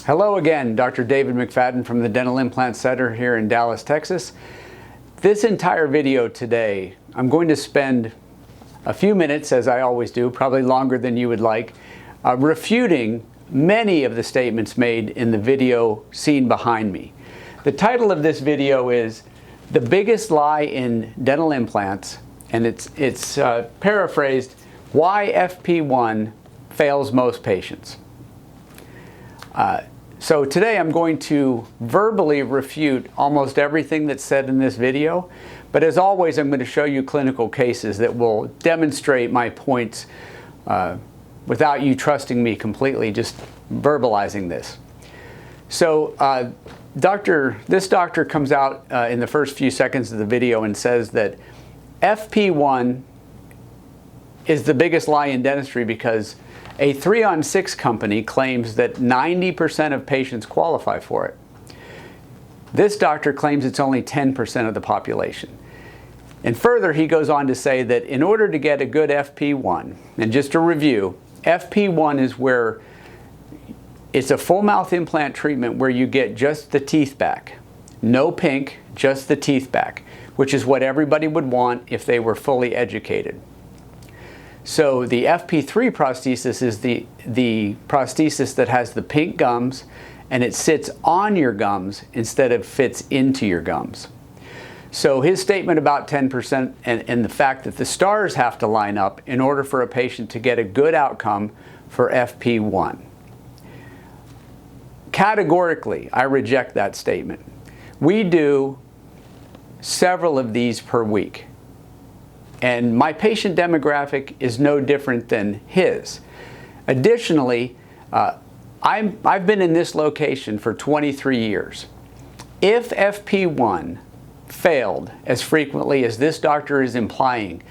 Hello again, Dr. David McFadden from the Dental Implant Center here in Dallas, Texas. This entire video today, I'm going to spend a few minutes, as I always do, probably longer than you would like, refuting many of the statements made in the video seen behind me. The title of this video is "The Biggest Lie in Dental Implants," and it's paraphrased, "Why FP1 Fails Most Patients." So today I'm going to verbally refute almost everything that's said in this video, but as always I'm going to show you clinical cases that will demonstrate my points without you trusting me completely, just verbalizing this. So this doctor comes out in the first few seconds of the video and says that FP1 is the biggest lie in dentistry because a 3-on-6 company claims that 90% of patients qualify for it. This doctor claims it's only 10% of the population. And further, he goes on to say that in order to get a good FP1, and just to review, FP1 is where it's a full mouth implant treatment where you get just the teeth back. No pink, just the teeth back, which is what everybody would want if they were fully educated. So the FP3 prosthesis is the prosthesis that has the pink gums, and it sits on your gums instead of fits into your gums. So his statement about 10% and the fact that the stars have to line up in order for a patient to get a good outcome for FP1. Categorically, I reject that statement. We do several of these per week. And my patient demographic is no different than his. Additionally, I've been in this location for 23 years. If FP1 failed as frequently as this doctor is implying,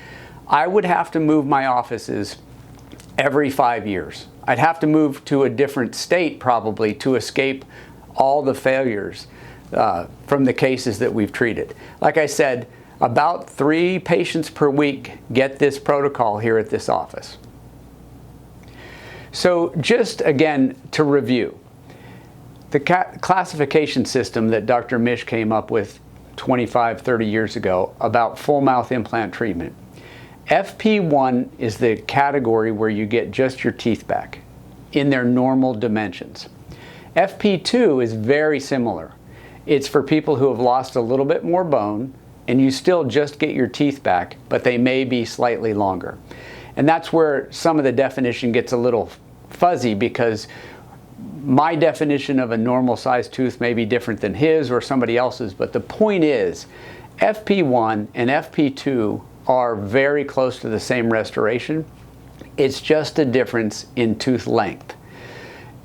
I would have to move my offices every 5 years. I'd have to move to a different state probably to escape all the failures from the cases that we've treated. Like I said, about 3 patients per week get this protocol here at this office. So just again to review, the classification system that Dr. Mish came up with 25, 30 years ago about full mouth implant treatment. FP1 is the category where you get just your teeth back in their normal dimensions. FP2 is very similar. It's for people who have lost a little bit more bone, and you still just get your teeth back, but they may be slightly longer. And that's where some of the definition gets a little fuzzy, because my definition of a normal sized tooth may be different than his or somebody else's, but the point is FP1 and FP2 are very close to the same restoration. It's just a difference in tooth length.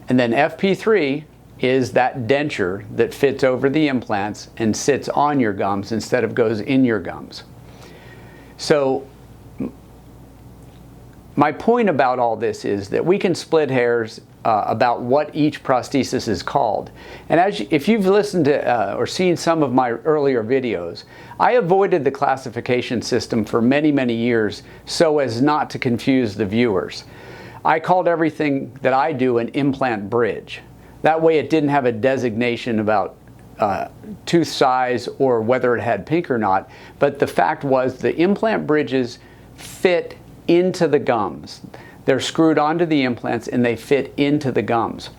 And then FP3 is that denture that fits over the implants and sits on your gums instead of goes in your gums. So my point about all this is that we can split hairs about what each prosthesis is called. And if you've listened to or seen some of my earlier videos, I avoided the classification system for many, many years so as not to confuse the viewers. I called everything that I do an implant bridge. That way it didn't have a designation about tooth size or whether it had pink or not, but the fact was the implant bridges fit into the gums. They're screwed onto the implants and they fit into the gums,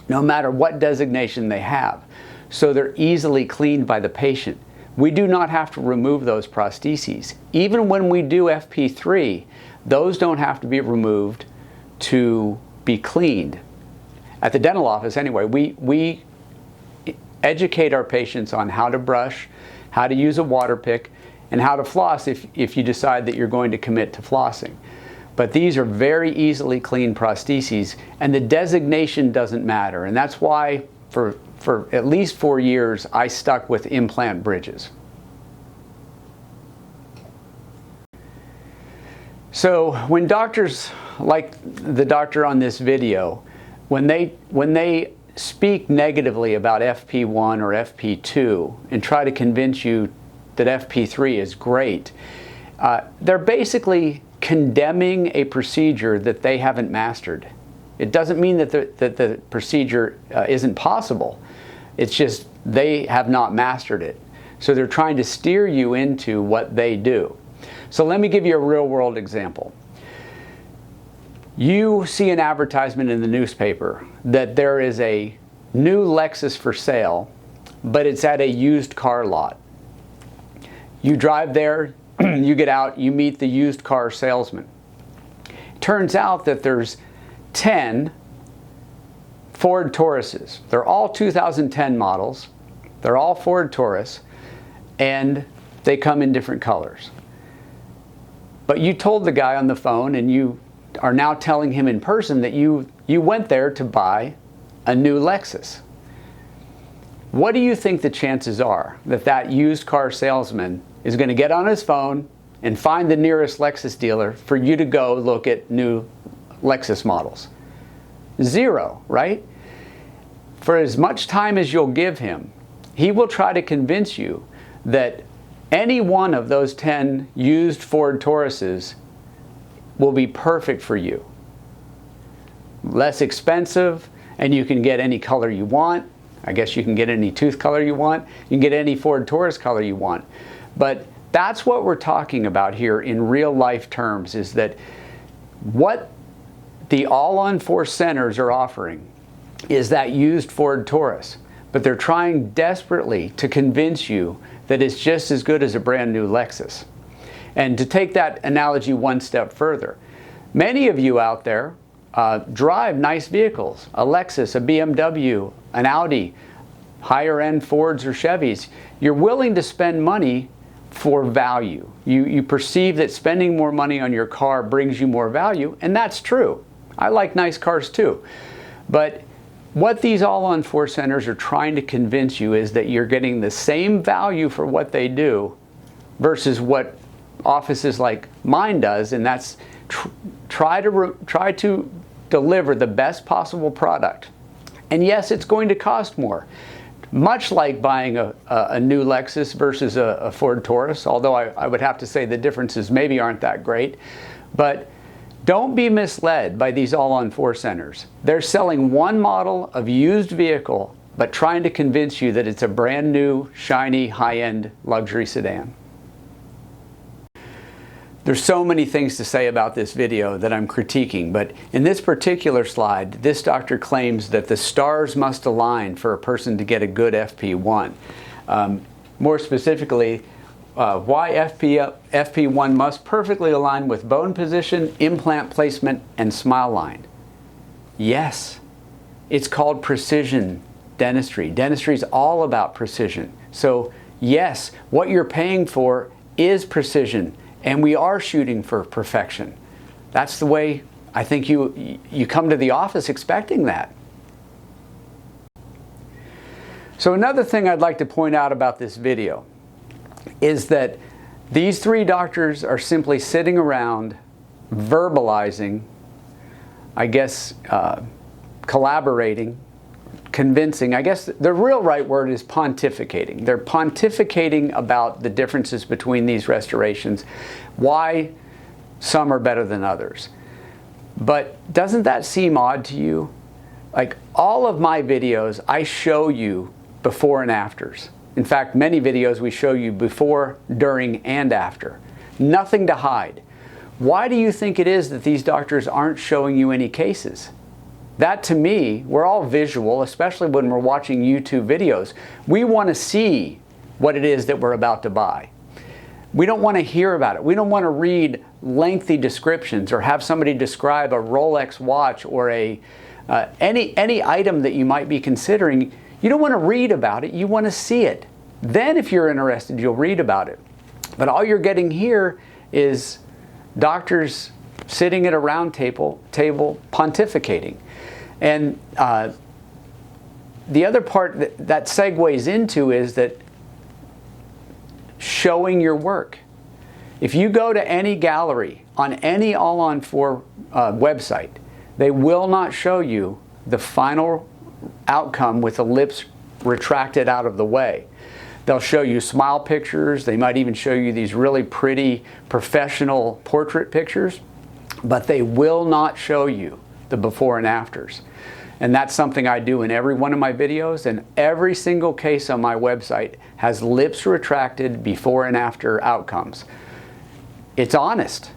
no matter what designation they have. So they're easily cleaned by the patient. We do not have to remove those prostheses. Even when we do FP3, those don't have to be removed to be cleaned. At the dental office anyway, we educate our patients on how to brush, how to use a water pick, and how to floss if you decide that you're going to commit to flossing. But these are very easily cleaned prostheses, and the designation doesn't matter. And that's why for at least 4 years I stuck with implant bridges. So when doctors, like the doctor on this video, when they speak negatively about FP1 or FP2 and try to convince you that FP3 is great, they're basically condemning a procedure that they haven't mastered. It doesn't mean that the procedure isn't possible. It's just they have not mastered it. So they're trying to steer you into what they do. So let me give you a real-world example. You see an advertisement in the newspaper that there is a new Lexus for sale, but it's at a used car lot. You drive there, you get out, you meet the used car salesman. Turns out that there's 10 Ford Tauruses. They're all 2010 models. They're all Ford Taurus, and they come in different colors. But you told the guy on the phone, and you are now telling him in person that you went there to buy a new Lexus. What do you think the chances are that that used car salesman is going to get on his phone and find the nearest Lexus dealer for you to go look at new Lexus models? Zero, right? For as much time as you'll give him, he will try to convince you that any one of those 10 used Ford Tauruses will be perfect for you. Less expensive, and you can get any color you want. I guess you can get any tooth color you want. You can get any Ford Taurus color you want. But that's what we're talking about here in real life terms, is that what the all-on-4 centers are offering is that used Ford Taurus. But they're trying desperately to convince you that it's just as good as a brand new Lexus. And to take that analogy one step further, many of you out there drive nice vehicles, a Lexus, a BMW, an Audi, higher end Fords or Chevys. You're willing to spend money for value. You perceive that spending more money on your car brings you more value, and that's true. I like nice cars too. But what these all-on-4 centers are trying to convince you is that you're getting the same value for what they do versus what offices like mine does, and that's try to deliver the best possible product. And yes, it's going to cost more. Much like buying a new Lexus versus a Ford Taurus, although I would have to say the differences maybe aren't that great. But don't be misled by these all-on-4 centers. They're selling one model of used vehicle, but trying to convince you that it's a brand new, shiny, high-end luxury sedan. There's so many things to say about this video that I'm critiquing, but in this particular slide, this doctor claims that the stars must align for a person to get a good FP1. More specifically, why FP1 must perfectly align with bone position, implant placement, and smile line. Yes, it's called precision dentistry. Dentistry is all about precision. So yes, what you're paying for is precision, and we are shooting for perfection. That's the way I think you come to the office expecting that. So another thing I'd like to point out about this video is that these three doctors are simply sitting around verbalizing, I guess, collaborating, convincing. I guess the real right word is pontificating. They're pontificating about the differences between these restorations, why some are better than others. But doesn't that seem odd to you? Like, all of my videos, I show you before and afters. In fact, many videos we show you before, during, and after. Nothing to hide. Why do you think it is that these doctors aren't showing you any cases? That, to me, we're all visual, especially when we're watching YouTube videos. We want to see what it is that we're about to buy. We don't want to hear about it. We don't want to read lengthy descriptions or have somebody describe a Rolex watch or any item that you might be considering. You don't want to read about it, you want to see it. Then if you're interested, you'll read about it. But all you're getting here is doctors sitting at a round table pontificating. And the other part that segues into is that showing your work. If you go to any gallery on any all-on-4 website, they will not show you the final outcome with the lips retracted out of the way. They'll show you smile pictures. They might even show you these really pretty professional portrait pictures, but they will not show you the before and afters. And that's something I do in every one of my videos, and every single case on my website has lips retracted before and after outcomes. It's honest.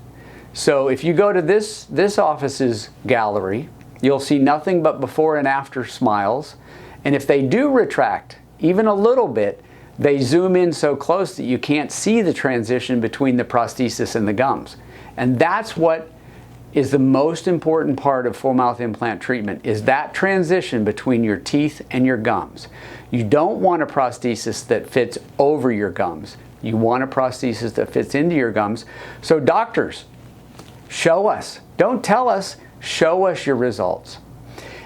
So if you go to this office's gallery, you'll see nothing but before and after smiles. And if they do retract even a little bit, they zoom in so close that you can't see the transition between the prosthesis and the gums. And that's what is the most important part of full mouth implant treatment, is that transition between your teeth and your gums. You don't want a prosthesis that fits over your gums. You want a prosthesis that fits into your gums. So doctors, show us. Don't tell us, show us your results.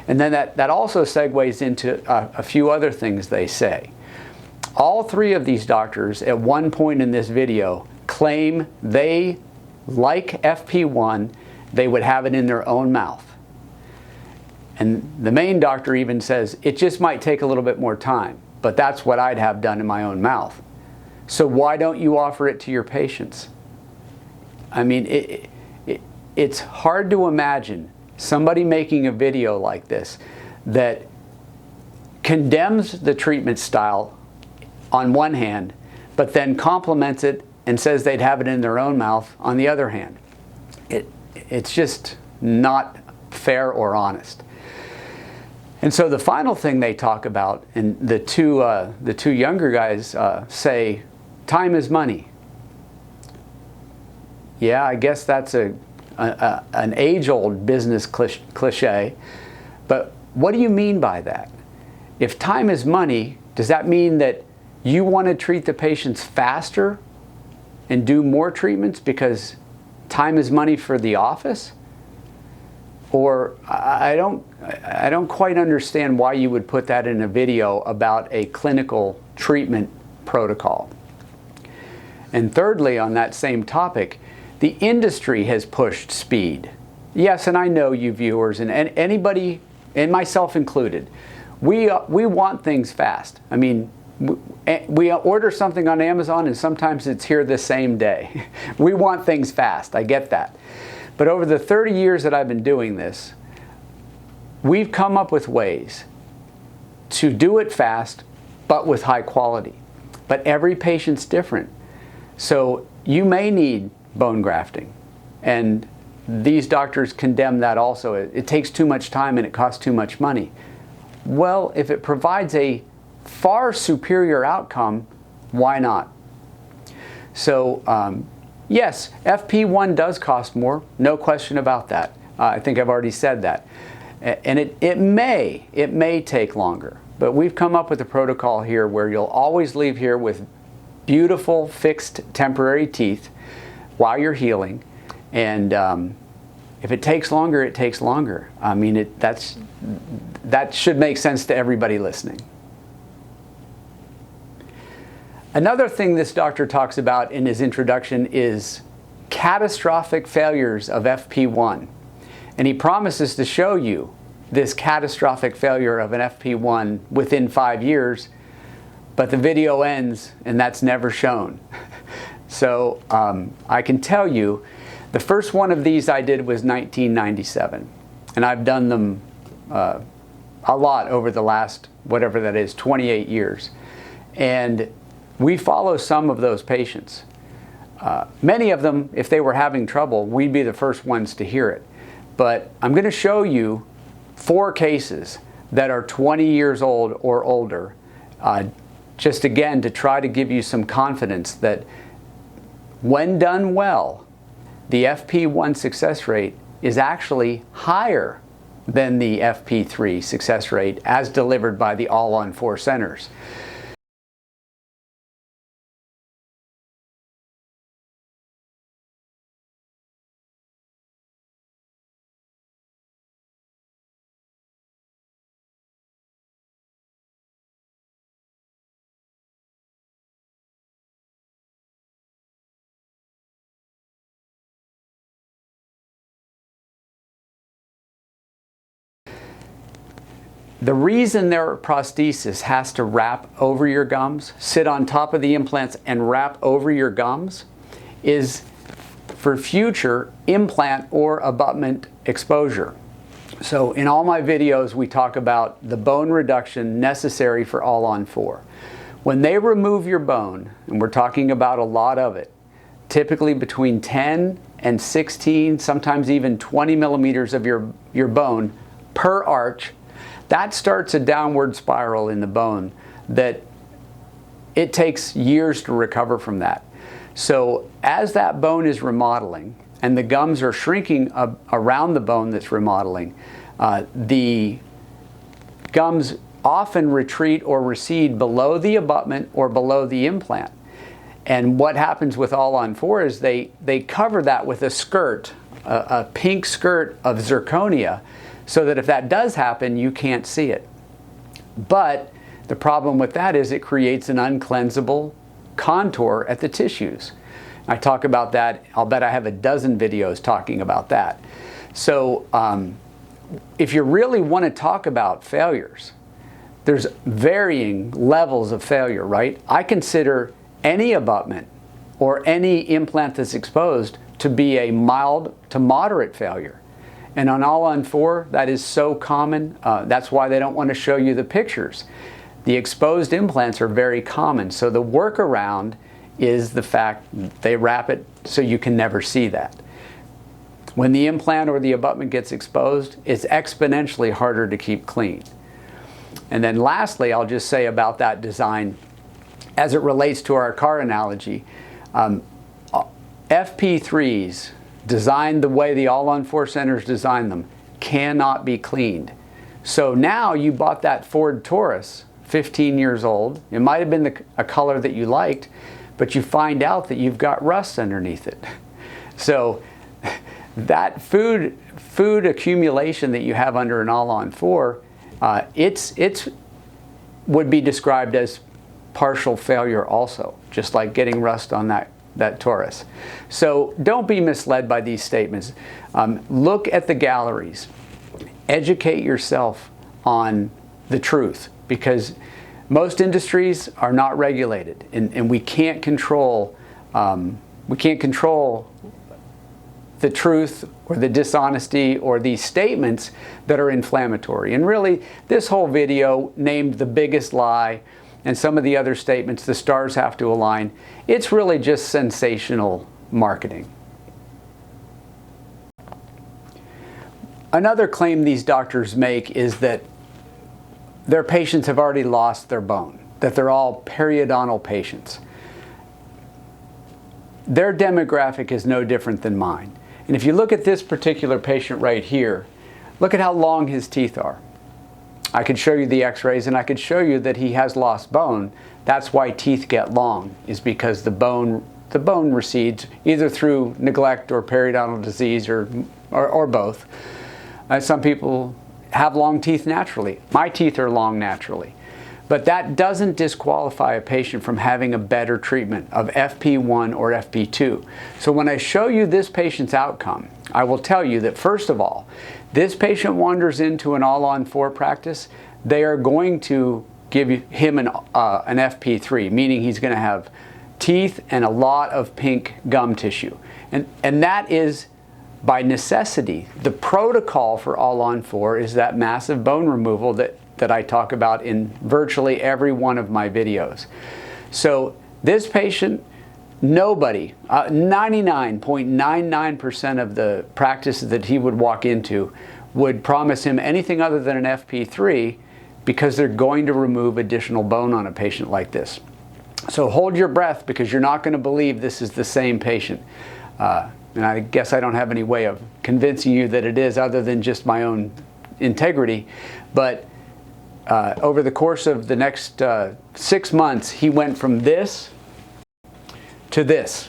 And then that also segues into a few other things they say. All three of these doctors at one point in this video claim they, like FP1, they would have it in their own mouth. And the main doctor even says, it just might take a little bit more time, but that's what I'd have done in my own mouth. So why don't you offer it to your patients? I mean, it's hard to imagine somebody making a video like this that condemns the treatment style on one hand, but then compliments it and says they'd have it in their own mouth on the other hand. It's just not fair or honest. And so the final thing they talk about, and the two younger guys say, time is money. Yeah, I guess that's an age-old business cliche, but what do you mean by that? If time is money, does that mean that you want to treat the patients faster and do more treatments because time is money for the office? Or I don't quite understand why you would put that in a video about a clinical treatment protocol. And thirdly, on that same topic, the industry has pushed speed. Yes, and I know you viewers and anybody, and myself included, we want things fast. I mean, we order something on Amazon and sometimes it's here the same day. We want things fast, I get that. But over the 30 years that I've been doing this, we've come up with ways to do it fast, but with high quality. But every patient's different. So you may need bone grafting, and these doctors condemn that also. It takes too much time and it costs too much money. Well, if it provides a far superior outcome, why not? So yes, FP1 does cost more, no question about that. I think I've already said that. And it may take longer, but we've come up with a protocol here where you'll always leave here with beautiful fixed temporary teeth while you're healing. And if it takes longer, it takes longer. I mean, that should make sense to everybody listening. Another thing this doctor talks about in his introduction is catastrophic failures of FP1. And he promises to show you this catastrophic failure of an FP1 within 5 years, but the video ends and that's never shown. So I can tell you, the first one of these I did was 1997. And I've done them a lot over the last, whatever that is, 28 years. And we follow some of those patients. Many of them, if they were having trouble, we'd be the first ones to hear it. But I'm going to show you 4 cases that are 20 years old or older, just again to try to give you some confidence that when done well, the FP1 success rate is actually higher than the FP3 success rate as delivered by the all-on-4 centers. The reason their prosthesis has to wrap over your gums, sit on top of the implants and wrap over your gums, is for future implant or abutment exposure. So in all my videos, we talk about the bone reduction necessary for all-on-4. When they remove your bone, and we're talking about a lot of it, typically between 10 and 16, sometimes even 20 millimeters of your bone per arch, that starts a downward spiral in the bone that it takes years to recover from that. So as that bone is remodeling and the gums are shrinking around the bone that's remodeling, the gums often retreat or recede below the abutment or below the implant. And what happens with all-on-4 is they cover that with a skirt, a pink skirt of zirconia, so that if that does happen, you can't see it. But the problem with that is it creates an uncleansable contour at the tissues. I talk about that. I'll bet I have a dozen videos talking about that. So if you really want to talk about failures, there's varying levels of failure, right? I consider any abutment or any implant that's exposed to be a mild to moderate failure. And on all-on-4, that is so common. That's why they don't want to show you the pictures. The exposed implants are very common. So the workaround is the fact they wrap it so you can never see that. When the implant or the abutment gets exposed, it's exponentially harder to keep clean. And then lastly, I'll just say about that design, as it relates to our car analogy, FP3s, designed the way the all-on-4 centers designed them, cannot be cleaned. So now you bought that Ford Taurus, 15 years old. It might have been a color that you liked, but you find out that you've got rust underneath it. So that food accumulation that you have under an all-on-4, it's would be described as partial failure also, just like getting rust on that Taurus. So don't be misled by these statements. Look at the galleries. Educate yourself on the truth, because most industries are not regulated, and we can't control the truth or the dishonesty or these statements that are inflammatory. And really, this whole video named the biggest lie and some of the other statements, the stars have to align. It's really just sensational marketing. Another claim these doctors make is that their patients have already lost their bone, that they're all periodontal patients. Their demographic is no different than mine. And if you look at this particular patient right here, look at how long his teeth are. I could show you the x-rays and I could show you that he has lost bone. That's why teeth get long, is because the bone recedes either through neglect or periodontal disease or both. Some people have long teeth naturally. My teeth are long naturally. But that doesn't disqualify a patient from having a better treatment of FP1 or FP2. So when I show you this patient's outcome, I will tell you that first of all, this patient wanders into an all-on-4 practice, they are going to give him an FP3, meaning he's going to have teeth and a lot of pink gum tissue. And that is by necessity. The protocol for all-on-4 is that massive bone removal that I talk about in virtually every one of my videos. So this patient, nobody, 99.99% of the practices that he would walk into would promise him anything other than an FP3, because they're going to remove additional bone on a patient like this. So hold your breath, because you're not going to believe this is the same patient. And I guess I don't have any way of convincing you that it is, other than just my own integrity. But over the course of the next 6 months, he went from this to this.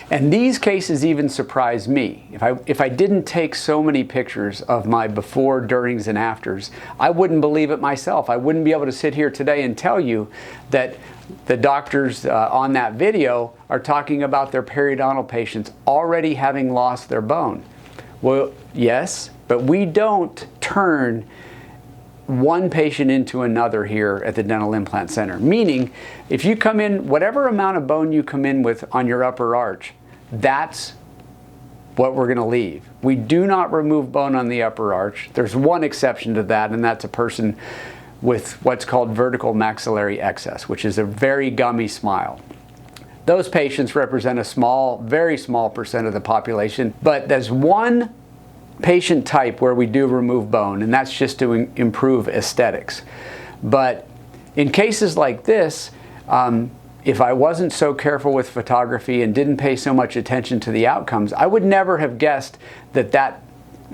And these cases even surprise me. If I didn't take so many pictures of my before, durings, and afters, I wouldn't believe it myself. I wouldn't be able to sit here today and tell you that the doctors on that video are talking about their periodontal patients already having lost their bone. Well, yes, but we don't turn one patient into another here at the Dental Implant Center. Meaning, if you come in, whatever amount of bone you come in with on your upper arch, that's what we're going to leave. We do not remove bone on the upper arch. There's one exception to that, and that's a person with what's called vertical maxillary excess, which is a very gummy smile. Those patients represent a small, very small percent of the population, but there's one patient type where we do remove bone, and that's just to improve aesthetics. But in cases like this, if I wasn't so careful with photography and didn't pay so much attention to the outcomes, I would never have guessed that that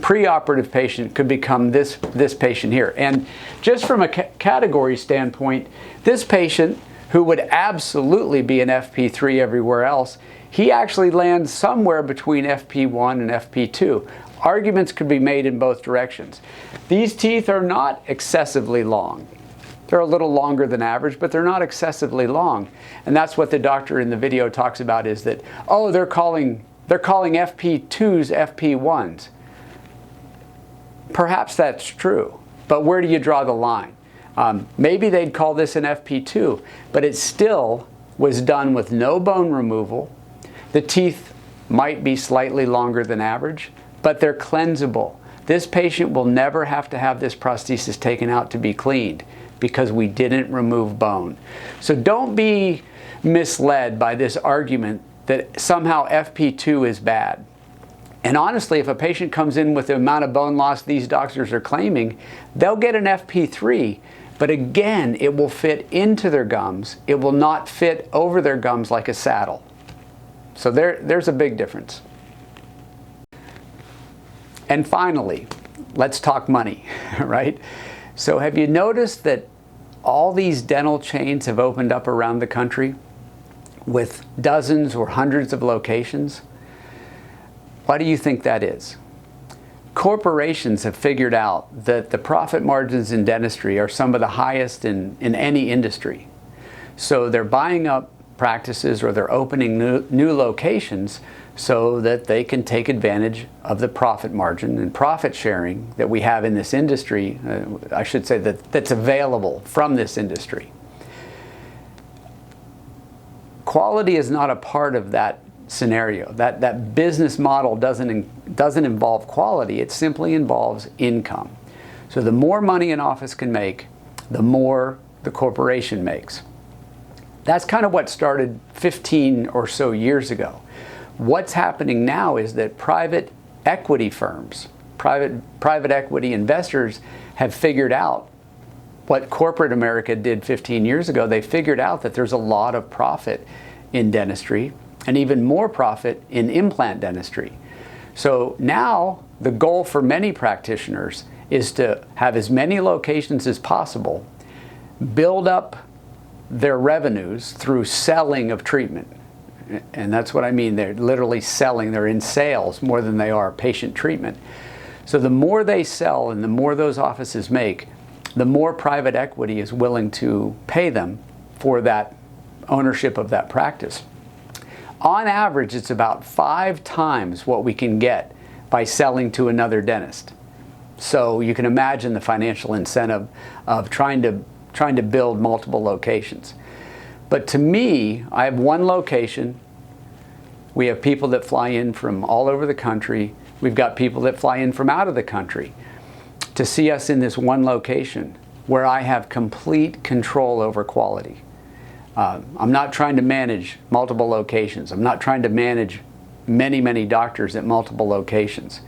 preoperative patient could become this patient here. And just from a category standpoint, this patient, who would absolutely be an FP3 everywhere else, he actually lands somewhere between FP1 and FP2. Arguments could be made in both directions. These teeth are not excessively long. They're a little longer than average, but they're not excessively long. And that's what the doctor in the video talks about, is that, oh, they're calling FP2s FP1s. Perhaps that's true, but where do you draw the line? Maybe they'd call this an FP2, but it still was done with no bone removal. The teeth might be slightly longer than average, but they're cleansable. This patient will never have to have this prosthesis taken out to be cleaned because we didn't remove bone. So don't be misled by this argument that somehow FP2 is bad. And honestly, if a patient comes in with the amount of bone loss these doctors are claiming, they'll get an FP3, but again, it will fit into their gums. It will not fit over their gums like a saddle. So there's a big difference. And finally, let's talk money, right? So have you noticed that all these dental chains have opened up around the country with dozens or hundreds of locations? Why do you think that is? Corporations have figured out that the profit margins in dentistry are some of the highest in any industry. So they're buying up practices, or they're opening new locations so that they can take advantage of the profit margin and profit sharing that we have in this industry, I should say that's available from this industry. Quality is not a part of that scenario. That business model doesn't involve quality, it simply involves income. So the more money an office can make, the more the corporation makes. That's kind of what started 15 or so years ago. What's happening now is that private equity firms, private equity investors have figured out what corporate America did 15 years ago. They figured out that there's a lot of profit in dentistry and even more profit in implant dentistry. So now the goal for many practitioners is to have as many locations as possible, build up their revenues through selling of treatment. And that's what I mean, they're literally selling, they're in sales more than they are patient treatment. So the more they sell and the more those offices make, the more private equity is willing to pay them for that ownership of that practice. On average, it's about 5 times what we can get by selling to another dentist. So you can imagine the financial incentive of trying to build multiple locations. But to me, I have one location. We have people that fly in from all over the country. We've got people that fly in from out of the country to see us in this one location where I have complete control over quality. I'm not trying to manage multiple locations. I'm not trying to manage many doctors at multiple locations.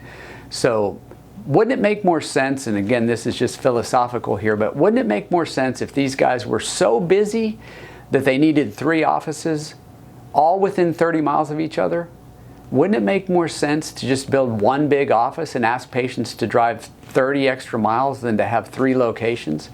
So wouldn't it make more sense, and again, this is just philosophical here, but wouldn't it make more sense if these guys were so busy that they needed 3 offices, all within 30 miles of each other? Wouldn't it make more sense to just build one big office and ask patients to drive 30 extra miles than to have 3 locations?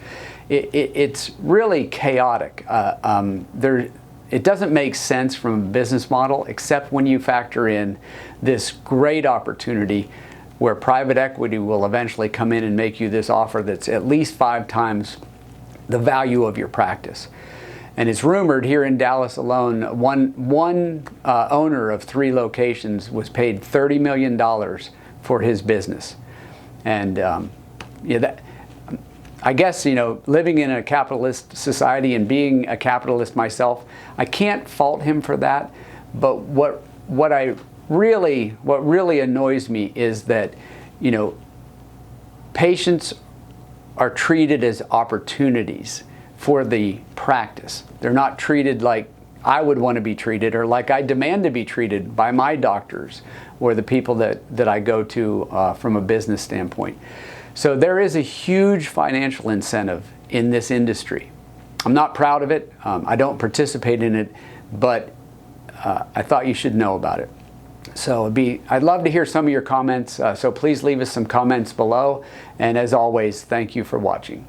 It's really chaotic. It doesn't make sense from a business model, except when you factor in this great opportunity where private equity will eventually come in and make you this offer that's at least 5 times the value of your practice. And it's rumored here in Dallas alone, one owner of 3 locations was paid $30 million for his business. And I guess, living in a capitalist society and being a capitalist myself, I can't fault him for that. But what I what really annoys me is that, you know, patients are treated as opportunities for the practice. They're not treated like I would want to be treated, or like I demand to be treated by my doctors or the people that I go to from a business standpoint. So there is a huge financial incentive in this industry. I'm not proud of it. I don't participate in it, but I thought you should know about it. So I'd love to hear some of your comments, so please leave us some comments below. And as always, thank you for watching.